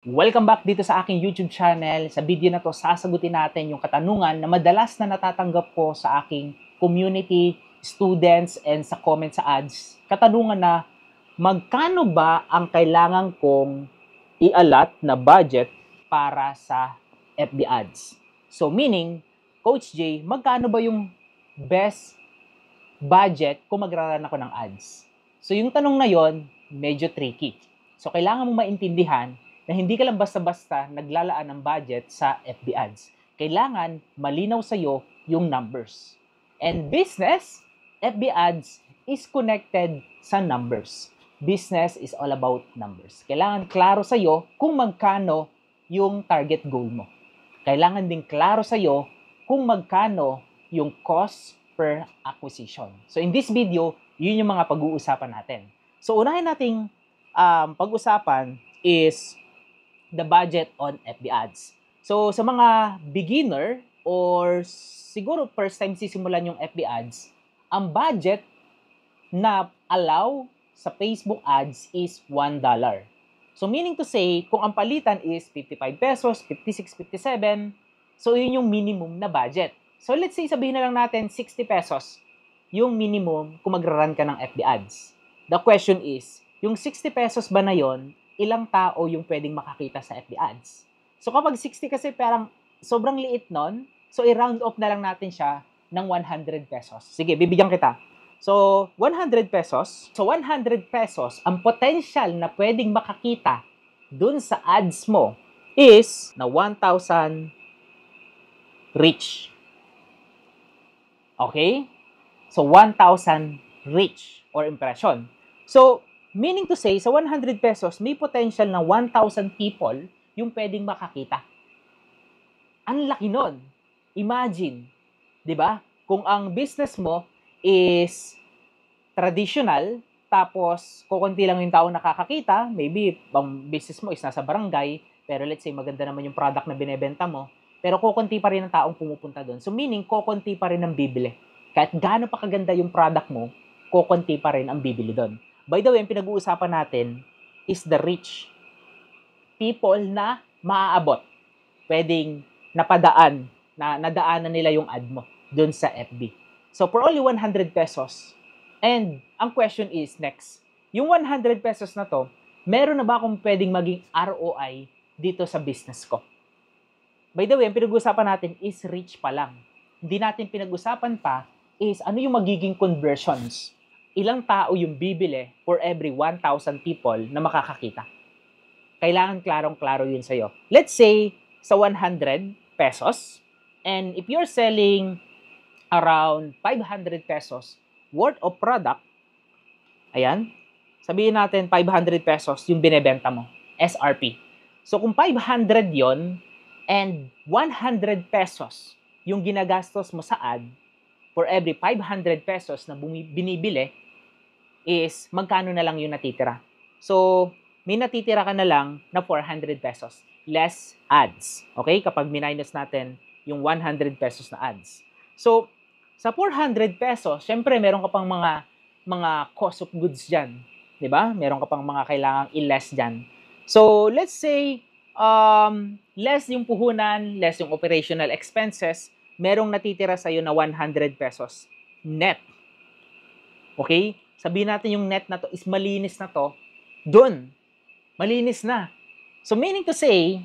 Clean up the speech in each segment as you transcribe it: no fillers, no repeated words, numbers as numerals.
Welcome back dito sa aking YouTube channel. Sa video na to, sasagutin natin yung katanungan na madalas na natatanggap ko sa aking community, students, and sa comments sa ads. Katanungan na, magkano ba ang kailangan kong i-allot na budget para sa FB ads? So meaning, Coach J, magkano ba yung best budget kung magraran ako ng ads? So yung tanong na yon, medyo tricky. So kailangan mong maintindihan na hindi ka lang basta-basta naglalaan ng budget sa FB ads. Kailangan malinaw sa'yo yung numbers. And business, FB ads is connected sa numbers. Business is all about numbers. Kailangan klaro sa'yo kung magkano yung target goal mo. Kailangan din klaro sa'yo kung magkano yung cost per acquisition. So in this video, yun yung mga pag-uusapan natin. So unahin nating pag-usapan is the budget on FB ads. So, sa mga beginner or siguro first time sisimulan yung FB ads, ang budget na allow sa Facebook ads is $1. So, meaning to say, kung ang palitan is 55 pesos, 56, 57, so yun yung minimum na budget. So, let's say sabihin na lang natin 60 pesos yung minimum kung magra-run ka ng FB ads. The question is, yung 60 pesos ba na yon, ilang tao yung pwedeng makakita sa FB ads? So kapag 60 kasi parang sobrang liit nun, so i-round off na lang natin siya ng 100 pesos. Sige, bibigyan kita. So 100 pesos. So 100 pesos, ang potential na pwedeng makakita dun sa ads mo is na 1,000 reach. Okay? So 1,000 reach or impression. So meaning to say, sa 100 pesos, may potential na 1,000 people yung pwedeng makakita. Ang laki nun. Imagine, di ba? Kung ang business mo is traditional, tapos kukunti lang yung tao nakakakita, maybe ang business mo is nasa barangay, pero let's say maganda naman yung product na binebenta mo, pero kukunti pa rin ang taong pumupunta doon. So meaning, kukunti pa rin ang bibili. Kahit gaano pa kaganda yung product mo, kukunti pa rin ang bibili doon. By the way, ang pinag-uusapan natin is the rich people na maaabot. Pwedeng napadaan, na nadaanan nila yung ad mo dun sa FB. So, for only 100 pesos, and ang question is, next, yung 100 pesos na to, meron na ba akong pwedeng maging ROI dito sa business ko? By the way, ang pinag-uusapan natin is rich pa lang. Hindi natin pinag-usapan pa is ano yung magiging conversions. Ilang tao yung bibili for every 1,000 people na makakakita. Kailangan klarong-klaro yun sa'yo. Let's say, sa 100 pesos, and if you're selling around 500 pesos worth of product, ayan, sabihin natin 500 pesos yung binebenta mo, SRP. So kung 500 yon and 100 pesos yung ginagastos mo sa ad, for every 500 pesos na binibili, is magkano na lang yung natitira. So, may natitira ka na lang na 400 pesos. Less ads. Okay? Kapag minus natin yung 100 pesos na ads. So, sa 400 pesos, syempre meron ka pang mga cost of goods dyan. Diba? Meron ka pang mga kailangang i-less dyan. So, let's say, less yung puhunan, less yung operational expenses, merong natitira sa'yo na 100 pesos net. Okay? Sabihin natin yung net na to is malinis na to, dun, malinis na. So meaning to say,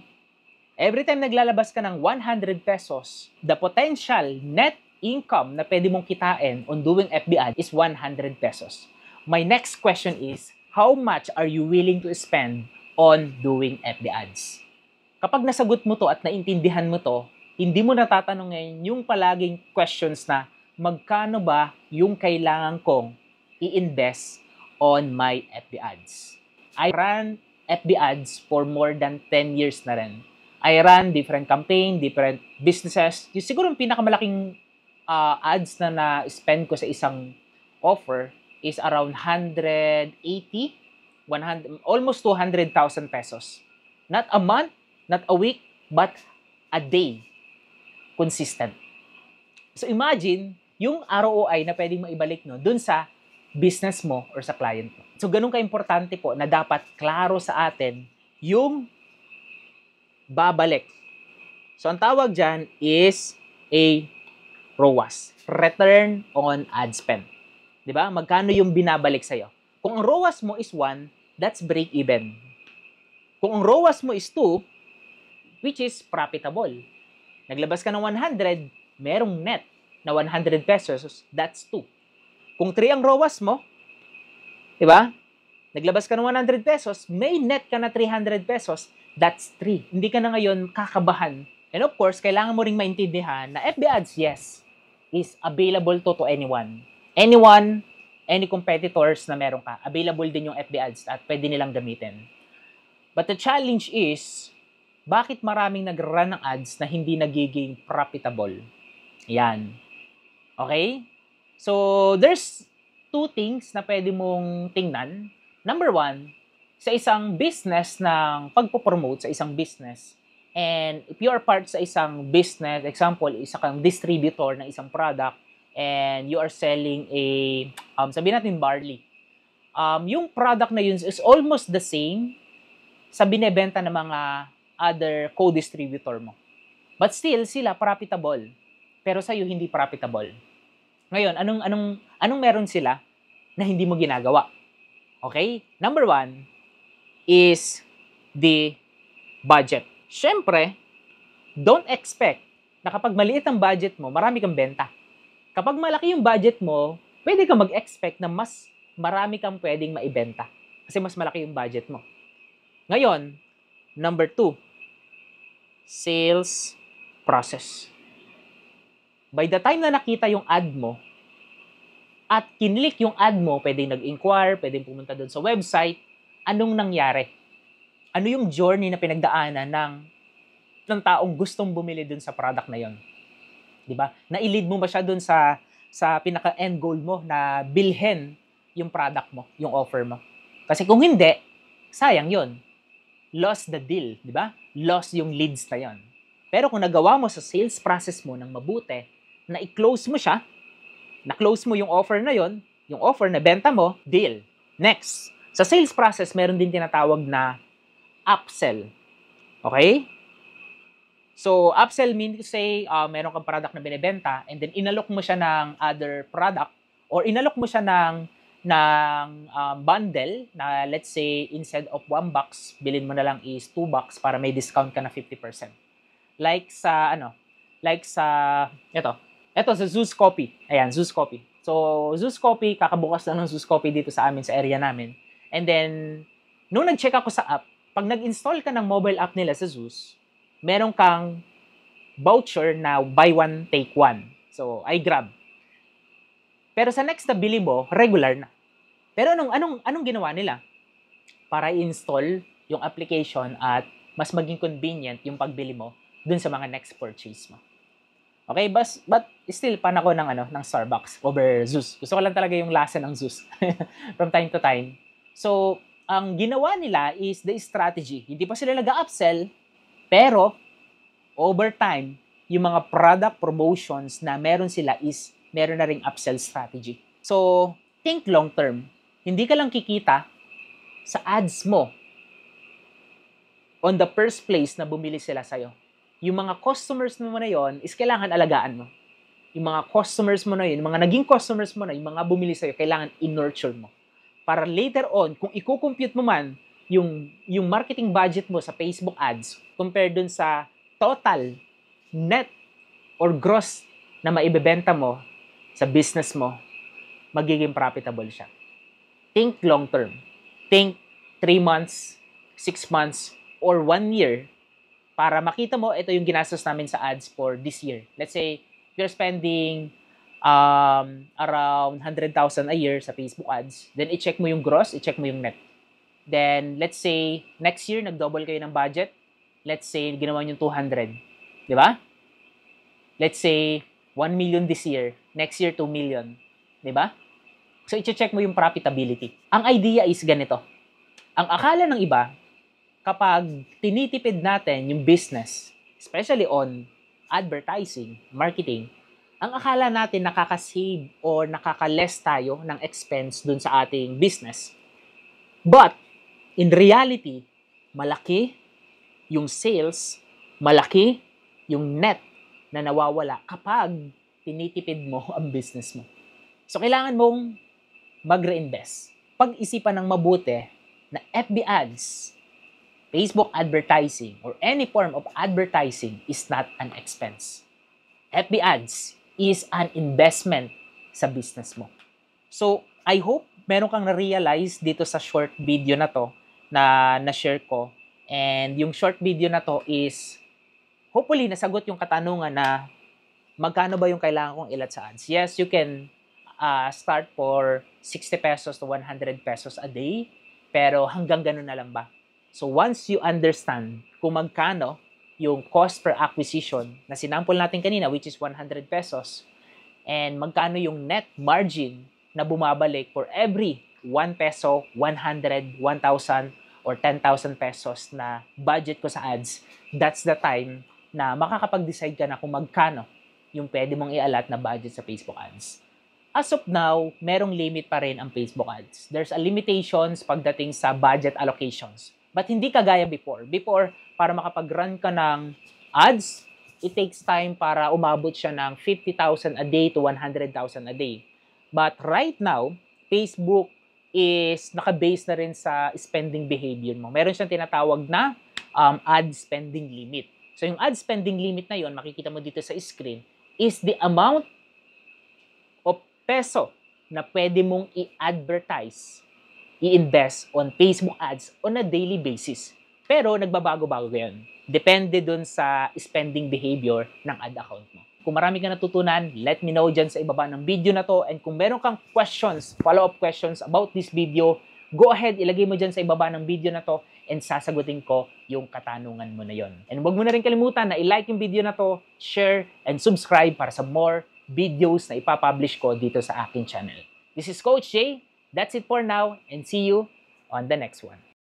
every time naglalabas ka ng 100 pesos, the potential net income na pwede mong kitain on doing FB ad is 100 pesos. My next question is, how much are you willing to spend on doing FB ads? Kapag nasagot mo to at naintindihan mo to, hindi mo natatanungin yung palaging questions na magkano ba yung kailangan kong i-invest on my FB ads. I ran FB ads for more than 10 years na rin. I ran different campaign, different businesses. Yung siguro yung pinakamalaking ads na na-spend ko sa isang offer is around 180, 100, almost 200,000 pesos. Not a month, not a week, but a day. Consistent. So imagine, yung ROI na pwedeng maibalik no, dun sa business mo or sa client mo. So, ganun ka-importante po na dapat klaro sa atin yung babalik. So, ang tawag dyan is a ROAS, Return on Ad Spend. Diba? Magkano yung binabalik sa'yo? Kung ang ROAS mo is 1, that's break even. Kung ang ROAS mo is 2, which is profitable. Naglabas ka ng 100, merong net na 100 pesos, that's 2. Kung 3 ang ROAS mo, diba? Naglabas ka ng 100 pesos, may net ka na 300 pesos, that's 3. Hindi ka na ngayon kakabahan. And of course, kailangan mo ring maintindihan na FB Ads, yes, is available to anyone. Anyone, any competitors na meron ka, available din yung FB Ads at pwede nilang gamitin. But the challenge is, bakit maraming nag-run ng ads na hindi nagiging profitable? Yan. Okay? So, there's 2 things na pwede mong tingnan. Number 1, sa isang business ng pagpo-promote sa isang business, and if you are part sa isang business, example, isa kang distributor ng isang product, and you are selling sabihin natin barley. Yung product na yun is almost the same sa binebenta ng mga other co-distributor mo. But still, sila profitable. Pero sa'yo, hindi profitable. Ngayon, anong meron sila na hindi mo ginagawa? Okay? Number 1 is the budget. Siyempre, don't expect na kapag maliit ang budget mo, marami kang benta. Kapag malaki yung budget mo, pwede kang mag-expect na mas marami kang pwedeng maibenta. Kasi mas malaki yung budget mo. Ngayon, number 2, sales process. By the time na nakita yung ad mo, at kinlik yung ad mo, pwedeng nag-inquire, pwedeng pumunta doon sa website, anong nangyari? Ano yung journey na pinagdaanan ng taong gustong bumili doon sa product na yon? Diba? Na-lead mo ba siya doon sa pinaka-end goal mo na bilhin yung product mo, yung offer mo? Kasi kung hindi, sayang yon. Lost the deal, di ba? Lost yung leads na yon. Pero kung nagawa mo sa sales process mo ng mabuti, na i-close mo siya, na-close mo yung offer na yon, yung offer na benta mo, deal. Next, sa sales process, meron din tinatawag na upsell. Okay? So, upsell means to say, meron kang product na binibenta and then inalok mo siya ng other product or inalok mo siya ng bundle na let's say instead of 1 box, bilhin mo na lang is 2 box para may discount ka na 50%. Like sa ito sa Zeus Coffee. Ayan, Zeus Coffee. So, Zeus Coffee, kakabukas na ng Zeus Coffee dito sa amin, sa area namin. And then, nung nag-check ako sa app, pag nag-install ka ng mobile app nila sa Zeus, meron kang voucher na buy one, take one. So, I grab. Pero sa next na bili mo, regular na. Pero anong ginawa nila? Para i-install yung application at mas maging convenient yung pagbili mo dun sa mga next purchase mo. Okay, but still pan ako ng Starbucks over Zeus. Gusto ko lang talaga yung lasa ng Zeus from time to time. So, ang ginawa nila is the strategy. Hindi pa sila nag-upsell, pero over time, yung mga product promotions na meron sila is meron na ring upsell strategy. So, think long term. Hindi ka lang kikita sa ads mo on the first place na bumili sila sa'yo. Yung mga customers mo na yon is kailangan alagaan mo. Yung mga customers mo na yun, yung mga naging customers mo na, yung mga bumili sa'yo, kailangan in-nurture mo. Para later on, kung i-compute mo man yung marketing budget mo sa Facebook ads compared dun sa total net or gross na maibebenta mo sa business mo, magiging profitable siya. Think long term. Think 3 months, 6 months, or 1 year para makita mo ito yung ginastos namin sa ads for this year. Let's say, you're spending around 100,000 a year sa Facebook ads. Then, i-check mo yung gross, i-check mo yung net. Then, let's say, next year, nag-double kayo ng budget. Let's say, ginawa nyo 200. Di ba? Let's say, 1 million this year. Next year, 2 million. Di ba? So, i-check mo yung profitability. Ang idea is ganito. Ang akala ng iba, kapag tinitipid natin yung business, especially on advertising, marketing, ang akala natin nakaka-save or nakaka-less tayo ng expense dun sa ating business. But, in reality, malaki yung sales, malaki yung net na nawawala kapag tinitipid mo ang business mo. So, kailangan mong mag-reinvest. Pag-isipan ng mabuti na FB ads, Facebook advertising, or any form of advertising is not an expense. FB ads is an investment sa business mo. So, I hope meron kang na-realize dito sa short video na to na na-share ko. And yung short video na to is hopefully nasagot yung katanungan na magkano ba yung kailangan kong ilat sa ads. Yes, you can start for 60 pesos to 100 pesos a day, pero hanggang ganun na lang ba? So once you understand kung magkano yung cost per acquisition na sinample natin kanina, which is 100 pesos, and magkano yung net margin na bumabalik for every 1 peso, 100, 1,000, or 10,000 pesos na budget ko sa ads, that's the time na makakapag-decide ka na kung magkano yung pwede mong ialat na budget sa Facebook ads. As of now, merong limit pa rin ang Facebook ads. There's a limitations pagdating sa budget allocations. But hindi kagaya before. Before, para makapag-run ka ng ads, it takes time para umabot siya ng 50,000 a day to 100,000 a day. But right now, Facebook is naka-base na rin sa spending behavior mo. Meron siyang tinatawag na ad spending limit. So yung ad spending limit na yon, makikita mo dito sa screen, is the amount of peso na pwede mong i-advertise, i-invest on Facebook ads on a daily basis. Pero nagbabago-bago yan. Depende dun sa spending behavior ng ad account mo. Kung marami ka natutunan, let me know dyan sa ibaba ng video na to. And kung meron kang questions, follow-up questions about this video, go ahead, ilagay mo dyan sa ibaba ng video na to and sasagutin ko yung katanungan mo na yon. And huwag mo na rin kalimutan na i-like yung video na to, share, and subscribe para sa more videos na ipapublish ko dito sa aking channel. This is Coach Jay. That's it for now, and see you on the next one.